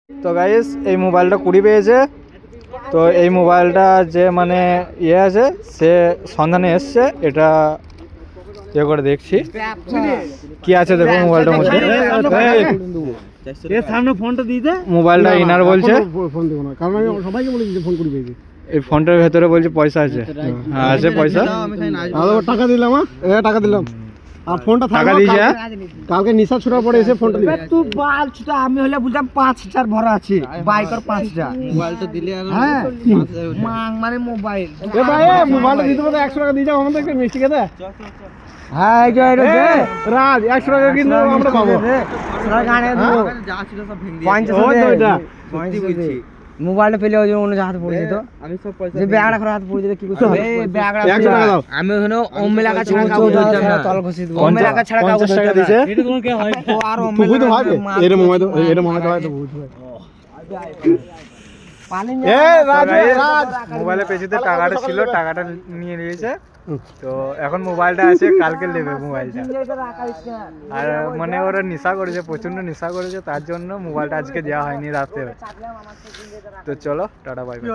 তো গাইস এই মোবাইলটা কুড়ি পেয়েছে। তো এই মোবাইলটা যে মানে ইয়ে আছে সে সন্ধানে এসছে, এটা ইয়ে করে দেখছি কি আছে। দেখো মোবাইলটার মধ্যে সামনে ফোনটা দিয়ে দে। মোবাইলটা ইনার বলছে ফোন দেবো না, কারণ আমি সবাইকে বলেছি যে ফোন করে পেয়েছি। এই ফোনটার ভেতরে বলছে পয়সা আছে। হ্যাঁ আছে পয়সা। টাকা দিলাম, টাকা দিলাম। আর ফোনটা টাকা দিয়েছে কালকে নিশা ছুটার পরে এসে ফোনটা দিবে। তুই বাল ছুটা, আমি হলে বুঝলাম 5,000 ভরা আছে বাইকের 5,000 মোবাইলটা দিলে আর হ্যাঁ মানে মোবাইল। এ ভাই মোবাইলটা দিতে বলে 100 টাকা দিয়ে যাও আমাদের একটা মিষ্টি খেতে। হ্যাঁ এই যে রাজ 100 টাকা কিন্তু আমরা পাবো। তোরা গানে দেবো যা ছিল সব ভেঙে দিয়ে মোবাইলটা পেলে ওই যে অন্য হাতে পড়ে যেত। আমি সব পয়সা যে ব্যাগটা করে হাতে পড়ে যেত কি করতে হবে? ব্যাগটা 100 টাকা দাও। আমি ওখানে ওম এলাকা ছাড়া কাউকে ধরতাম না, তল ঘষি দেব। ওম এলাকা ছাড়া কাউকে 50 টাকা দিয়েছে। এটা তোমার কি হয়? ও আর ওম তুই তো ভাই এলাকা এর মোবাইল এর মোবাইল হয় তো বহুত ভাই। পালিন এ রাজ রাজ মোবাইলের পেছনে টাকাটা ছিল, টাকাটা নিয়ে নিয়েছে। তো এখন মোবাইলটা আছে, কালকে নেবে মোবাইলটা। আর মানে ওরা নেশা করেছে, প্রচন্ড নেশা করেছে, তার জন্য মোবাইলটা আজকে দেওয়া হয়নি রাতে। তো চলো টাটা বাই বাই।